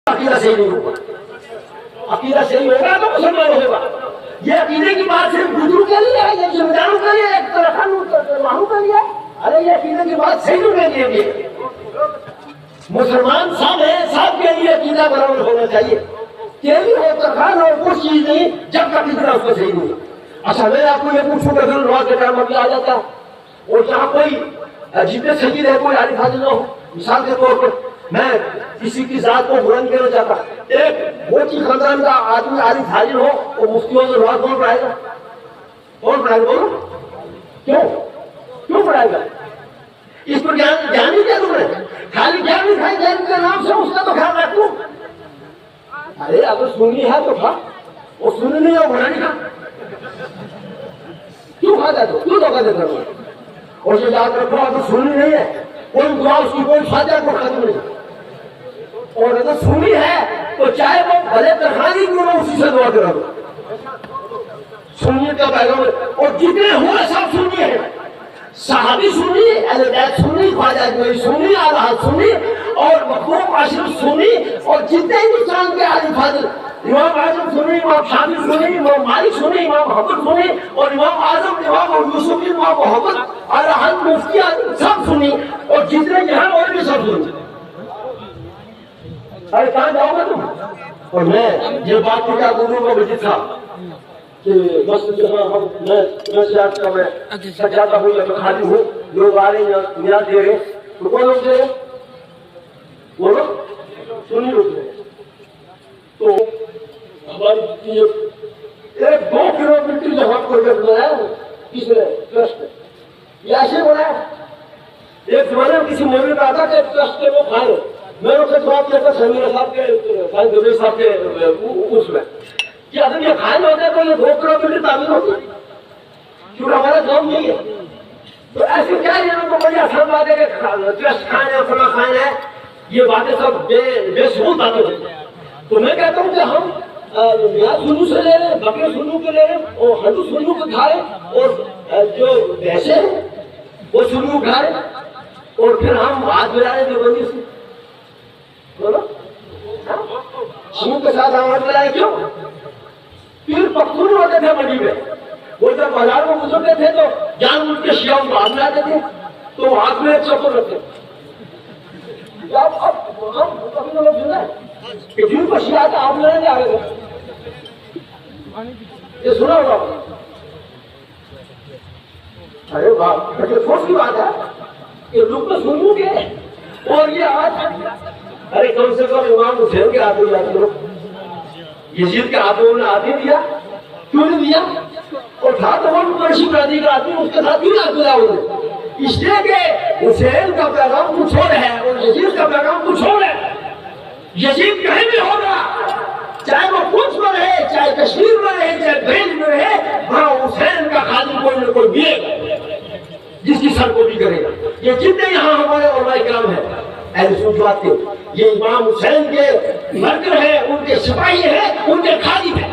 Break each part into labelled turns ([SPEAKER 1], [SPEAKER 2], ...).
[SPEAKER 1] عقیدہ صحیح نہیں ہوگا. عقیدہ صحیح ہوگا تو مسلمان ہوگا. یہ عقیدے کی بات صرف بزرگوں کے لیے ہے, یہ ذمہ داروں کے لیے, ایک طرح کے لیے. ارے یہ عقیدے کی بات صحیح ہونے کے لیے مسلمان سب ہے, سب کے لیے عقیدہ برابر ہونا چاہیے. تیری ہو ترخان اور کچھ چیز نہیں جب تک اتنا اس کو صحیح نہیں. اچھا میں آپ کو یہ پوچھوں کہ پھر نماز کے ٹائم ابھی آ جاتا ہے اور جہاں کوئی جتنے سجید ہے کوئی عارف حاضر نہ ہو. مثال کے طور پر میں کسی کی ذات کو برا نہیں کرنا چاہتا, ایک موچی خاندان کا آدمی عارف حاضر ہو اور مفتیوں سے نماز کون پڑھائے گا؟ کون پڑھائے گا بولو؟ کیوں پڑھائے گا؟ اس پر جان ہی کیا تم نے؟ خالی جان نہیں کھائی جان کے نام سے اس کا تو خیال رکھ لوں. ارے اگر سننی ہے تو کھا, اور سننی نہیں ہے بنا نہیں کھا. کیوں کھاتا ہے تو کیوں دھوکہ دیتا ہے؟ اور یہ یاد رکھو اگر سننی نہیں ہے کوئی دعا اس کی کوئی فائدہ کو ختم نہیں. اور اگر سنی ہے تو چاہے وہ بھلے ترخانی کیوں نہ اسی سے دعا کرا دو. سنیت کا پیغام اور جتنے ہوئے سب سنی ہے. صحابی سنی, اہل بیت سنی, خواجہ اجمیری سنی, اعلی حضرت سنی, اور مخدوم اشرف سنی, اور جتنے ہندوستان کے عارف حاضر امام اعظم سنی, امام شافعی سنی, امام مالک سنی, امام محمد سنی, اور امام اعظم امام یوسف, امام محمد, اعلی حضرت مفتی اعظم سب سنی, اور جتنے یہاں اور بھی سب سنی. ارے کہاں جاؤ گا تم؟ اور میں یہ بات کو کیا بولوں گا مجھے تھا کہ مسجد جہاں میں سیاست کا میں سجاتا ہوں یا میں خالی ہوں, لوگ آ رہے ہیں یا نیاز دے رہے ہیں, تو کون لوگ دے رہے ہیں؟ بولو سنی لوگ دے رہے ہیں. تو ہماری 1-2 کلومیٹر جہاں پروجیکٹ بنایا ہے کس نے؟ ٹرسٹ نے. یہ ایسے بنایا. ایک زمانے میں کسی مولوی کا آتا کہ ٹرسٹ کے وہ کھائے, میں نے اسے جواب دیا تھا سمیر صاحب کے سائنس دبیر صاحب کے اس میں کہ اگر یہ کھائے ہوتے ہیں تو یہ 2 کلومیٹر تعمیر ہوتی, کیونکہ ہمارا گاؤں نہیں ہے. تو ایسے کیا یہ تو بڑی آسان بات ہے کہ ٹرسٹ کھائے ہیں, فلاں کھائے ہیں, یہ باتیں سب بے ثبوت باتیں ہوتی ہیں. تو میں کہتا ہوں کہ ہم میاں سنو سے لے رہے ہیں, بکرے سنو کے لے رہے ہیں, اور ہندو سنو کو کھا رہے ہیں, اور جو بھینسیں ہیں وہ سنو کھا رہے ہیں, اور پھر ہم ہاتھ ملا رہے ہیں دیوبندی سے. بولو سنو کے ساتھ ہم ہاتھ ملائے کیوں؟ پیر پختون ہوتے تھے منڈی میں, وہ جب بازار میں گزرتے تھے تو جان بوجھ کے شیعوں کو ہاتھ ملاتے تھے, تو ہاتھ میں ایک چپل رکھتے. اب لوگ سنا ہے کہ جن کو شیعہ کا ہاتھ ملانے آ گئے, یہ سنا ہوگا. ارے باپ سوچ کی بات ہے کہ لوگ تو سنوں گے, اور یہ آج ارے کم سے کم امام حسین کے ہاتھ میں یاد کرو, یزید کے ہاتھ میں انہوں نے ہاتھ نہیں دیا. کیوں نہیں دیا؟ اور تھا تو وہ قریشی برادری کا آدمی, اس کے ساتھ کیوں ہاتھ ملا انہوں نے؟ اس لیے کہ حسین کا پیغام کچھ اور ہے اور یزید کا پیغام کچھ اور ہے. یزید کہیں بھی ہوگا, چاہے وہ کچھ میں رہے, چاہے کشمیر میں رہے, چاہے بریل میں رہے, وہاں حسین کا خادم کوئی نہ کوئی ملے گا جس کی سر کو بھی کرے گا. یہ جتنے یہاں ہمارے علماء کرام ہیں اہل سنت بات کے, یہ امام حسین کے مرکز ہیں, ان کے سپاہی ہیں, ان کے خادم ہیں.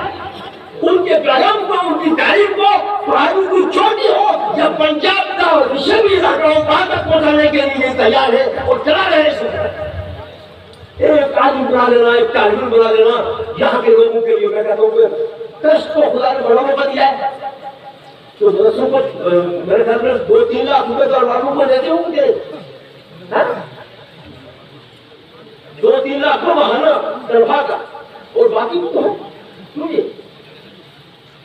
[SPEAKER 1] ان کے پیغام کو, ان کی تعلیم کو پہاڑی کی چوٹی ہو یا پنجاب کا ریشمی علاقہ ہو, وہاں تک پہنچانے کے لیے تیار ہے اور چلا رہے ہیں. ایک عالم بنا لینا, ایک تعلیم بنا لینا یہاں کے لوگوں کے لیے. میں کہتا ہوں کہ ٹرسٹ کو خدا نے بڑا موقع دیا ہے, تو مدرسوں کو میرے خیال میں 2-3 لاکھ روپے تو عواموں کو دیتے ہوں گے, 2-3 لاکھ کو ماہانہ تنخواہ کا, اور باقی تو ہے.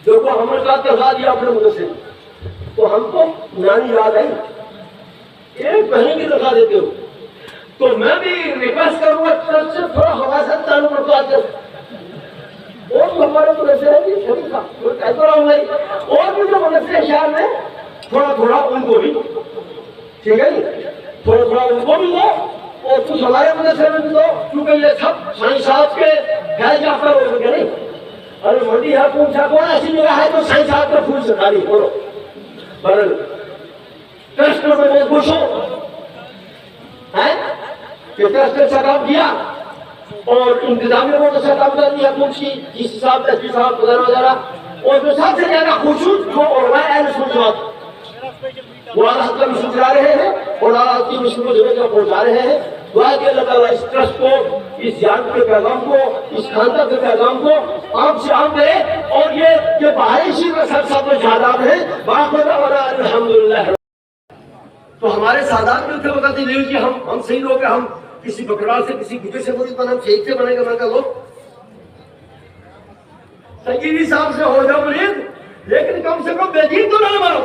[SPEAKER 1] دیکھو ہمارے ساتھ تنخواہ دیا اپنے مدرسے, تو ہم کو نانی یاد ہے, 1 مہینے کی تنخواہ دیتے ہو. تو میں بھی ریکویسٹ کروں گا ٹرسٹ سے تھوڑا حواست تعلق رکھوا دیں. اور جو ہمارے مدرسے ہیں شریف کا کہتا رہا ہوں بھائی, اور بھی جو مدرسے شہر میں تھوڑا تھوڑا ان کو بھی, ٹھیک ہے جی, تھوڑا تھوڑا ان کو بھی دو, اور کچھ ہمارے مدرسے میں بھی دو, کیونکہ یہ سب سائنس صاحب کے خیال جاتا ہو سکے نہیں. ارے منڈی ہے پوچھا کون ایسی جگہ ہے تو سائنس صاحب کا پھول سکھاری بولو. برل ٹرسٹ میں بہت خوش ہوں کہ ٹرسٹ نے اچھا کام کیا, اور انتظامیہ کو اچھا کام کر دیا. کچھ کی جی صاحب, ایس پی صاحب وغیرہ, اور جو سب سے زیادہ خوش ہوں جو علماء اہل سنت وہ اعلیٰ حضرت کا مشن چلا رہے ہیں اور اعلیٰ حضرت کی مشن کو جگہ جگہ پہنچا رہے ہیں. دعا کہ اللہ تعالیٰ اس ٹرسٹ کو، اس یاد کے پیغام کو، اس خاندان کے پیغام کو آپ سے عام کرے، اور یہ باہری شیر رسل سب میں شاداب ہیں باقی الحمدللہ۔ تو ہمارے سادات میں تھے بتاتے نہیں کہ ہم صحیح لوگ ہیں، ہم کسی بکرال سے کسی گھٹے سے مرید بنا، ہم شیخ سے بنے گا، میں کہا لوگ سنگیری صاحب سے ہو جاؤ مرید، لیکن کم سے کم بے دین تو نہ مارو۔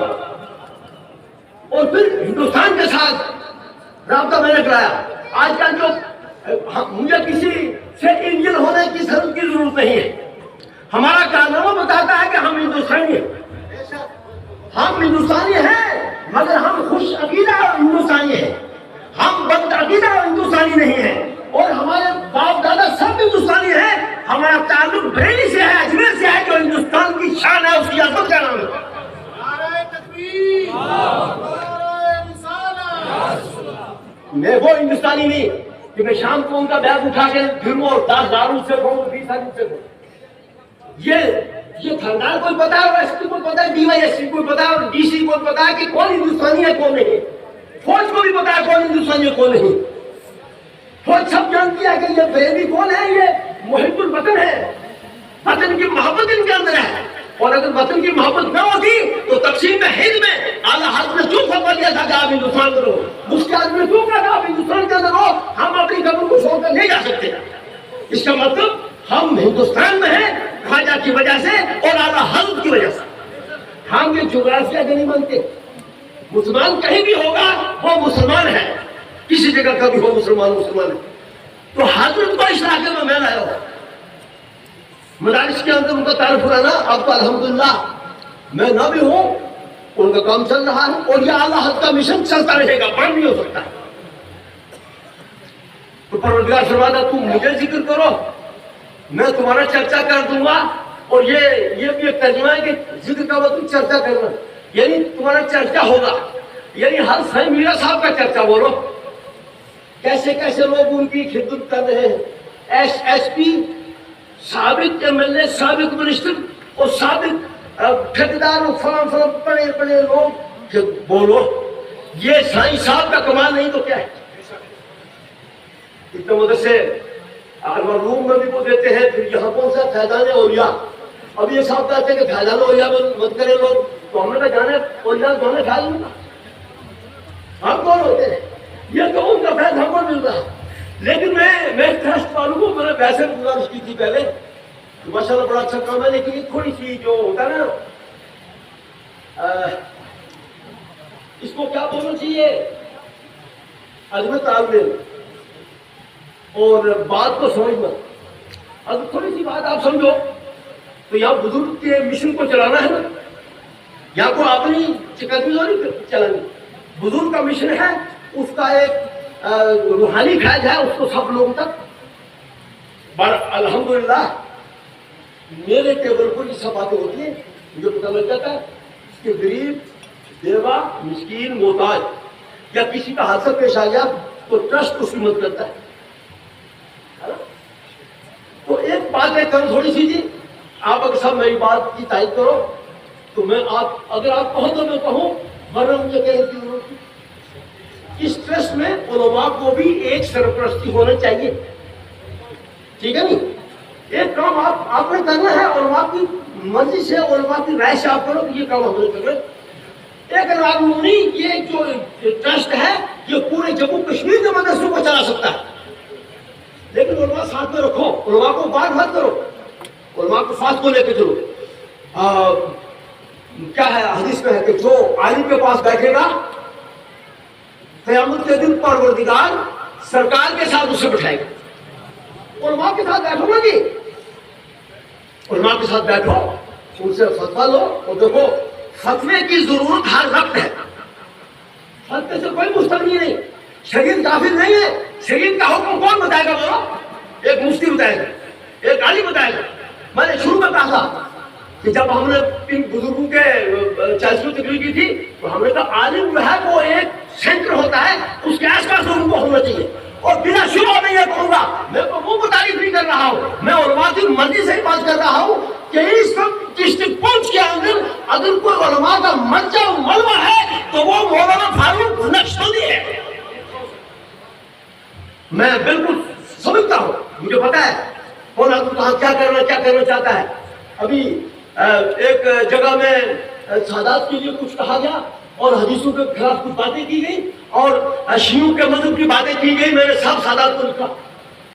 [SPEAKER 1] اور پھر ہندوستان کے ساتھ رابطہ میں نے کرایا۔ آج کل جو مجھے کسی سے انجن ہونے کی ضرورت نہیں ہے، ہمارا کارنامہ بتاتا ہے کہ ہم ہندوستانی ہیں، ہم ہندوستانی ہیں، مگر ہم خوش عقیدہ ہندوستانی ہیں، ہم بد عقیدہ ہندوستانی نہیں ہیں، اور ہمارے باپ دادا سب ہندوستانی ہیں۔ ہمارا تعلق بریلی سے ہے، اجمیر سے ہے، جو ہندوستان کی شان ہے، اس کی عظمت کا نام ہے۔ میں وہ ہندوستانی نہیں کہ میں شام کو ان کا بیگ اٹھا کے پھروں اور 10 داروں سے کہوں 20 آدمی سے کہوں۔ یہ خاندان کو پتا ہے، ایس پی کو پتا ہے، ڈی وائی ایس پی کو پتا ہے، اور ڈی سی کو پتا ہے کہ کون ہندوستانی ہے کون نہیں، فوج کو بھی پتا ہے کون ہندوستانی ہے کون نہیں۔ فوج سب جانتی ہے کہ یہ بریلی کون ہے، یہ محب الوطن ہے، وطن کی محبت ان کے اندر ہے، اور اگر وطن کی محبت نہ ہوتی تو تقسیم ہند میں اعلیٰ حضرت نے کیوں فتویٰ دیا تھا کہ آپ ہندوستان میں رہو، اس کے آدمی نے کیوں کہا تھا آپ ہندوستان کے اندر رہو، ہم اپنی قبر کو چھوڑ کر نہیں جا سکتے۔ اس کا مطلب ہم ہندوستان میں ہیں خواجہ کی وجہ سے اور اعلیٰ حضرت کی وجہ سے۔ ہم یہ جغرافیہ کے نہیں مانتے، مسلمان کہیں بھی ہوگا وہ مسلمان ہے، کسی جگہ کا بھی ہو مسلمان ہے۔ تو حضرت کو اس علاقے میں میں لایا ہوں، مدارس کے اندر ان کا تعارف کرانا۔ اب تو الحمدللہ میں نہ بھی ہوں، ان کا کام چل رہا ہے، اور یہ اعلیٰ حضرت کا مشن چلتا رہے گا، بند نہیں ہو سکتا۔ تو پروردگار فرماتا تم مجھے ذکر کرو، میں تمہارا چرچا کر دوں گا، اور یہ بھی ایک ترجمہ ہے کہ ذکر کا مطلب چرچا کرنا، یعنی تمہارا چرچا ہوگا، یعنی ہر سائیں میرا صاحب کا چرچا بولو، کیسے کیسے لوگ ان کی خدمت کر رہے ہیں، ایس پی، سابق ایم ایل اے، سابق منسٹر اور سابق ٹھیکیدار اور فلاں بڑے لوگ بولو۔ یہ سائیں صاحب کا کمال نہیں تو کیا ہے؟ اتنے مدرسے روم میں بھی وہ دیتے ہیں، پھر یہاں کون سا فیضان اولیاء، اب یہ صاحب کہتے ہیں کہ فیضان اولیاء مت کرے لوگ، تو ہم نے کہا جانے اولیاء کون ہے فیض ملتا، ہم کون ہوتے ہیں، یہ تو ان کا فیض ہم کو مل رہا۔ لیکن میں ٹرسٹ والوں کو میں نے ویسے گزارش کی تھی پہلے، ماشاءاللہ بڑا اچھا کام ہے، لیکن یہ تھوڑی سی جو ہوتا ہے نا، اس کو کیا بولنا چاہیے، عدم تعلم اور بات کو سمجھنا۔ اب تھوڑی سی بات آپ سمجھو تو یہاں بزرگ کے مشن کو چلانا ہے نا، یہاں کو اپنی قدمی نہیں چلانی، بزرگ کا مشن ہے، اس کا ایک روحانی فیض ہے، اس کو سب لوگوں تک۔ الحمدللہ میرے ٹیبل پر یہ سب باتیں ہوتی ہیں، مجھے پتہ لگ جاتا ہے کہ غریب، بیوہ، مسکین، محتاج یا کسی کا حادثہ پیش آ گیا تو ٹرسٹ اس کی مدد کرتا ہے۔ تو ایک بات ہے کرو تھوڑی سی جی، آپ اگر سب میری بات کی تائید کرو تو میں اگر آپ کہو تو میں کہوں، ورنہ مجھے کہنے کی ضرورت ہے۔ اس ٹرسٹ میں علماء کو بھی ایک سرپرستی ہونا چاہیے، ٹھیک ہے نہیں؟ ایک کام آپ نے کرنا ہے، علماء کی مرضی سے، علماء کی رائے سے آپ کرو کہ یہ کام ہم نے کرنا ہے۔ ایک علماء یہ جو ٹرسٹ ہے یہ پورے جموں کشمیر کے مدرسوں کو چلا سکتا ہے، لیکن علماء ساتھ میں رکھو، علماء کو بات مت کرو، علماء کو ساتھ کو لے کے چلو۔ کیا ہے حدیث میں ہے کہ جو عالم کے پاس بیٹھے گا قیامت کے دن پروردگار سرکار کے ساتھ اسے بٹھائے گا۔ علماء کے ساتھ بیٹھو نا جی، علماء کے ساتھ بیٹھو، ان سے فتویٰ لو، اور دیکھو فتوے کی ضرورت ہر وقت ہے، فتوے سے کوئی مستغنی نہیں، شریعت کافر نہیں ہے، شریعت کا حکم کون بتائے گا بولو؟ ایک مفتی بتائے گا، ایک عالم بتائے گا۔ میں نے شروع میں کہا تھا کہ جب ہم نے ان بزرگوں کے 40ویں تقریر کی تھی تو ہم نے کہا عالم جو ہے وہ ایک سینٹر ہوتا ہے، اس کے آس پاس لوگوں کو ہونا چاہیے، اور بنا شبہ میں یہ کہوں گا، میں تو وہ تعریف نہیں کر رہا ہوں، میں علماء کی مرضی سے ہی بات کر رہا ہوں کہ اس ڈسٹرکٹ پنچ کے اندر اگر کوئی علماء کا مرجع و ملبہ ہے تو وہ مولانا فاروق نقشبندی ہے۔ میں بالکل سمجھتا ہوں، مجھے پتا ہے کون آدمی کہاں کیا کرنا چاہتا ہے. ابھی ایک جگہ میں سادات کے لیے کچھ کہا گیا اور حدیثوں کے خلاف کچھ باتیں کی گئی اور شیعوں کے مذہب کی باتیں کی گئی. میں نے صاحب سادات کو لکھا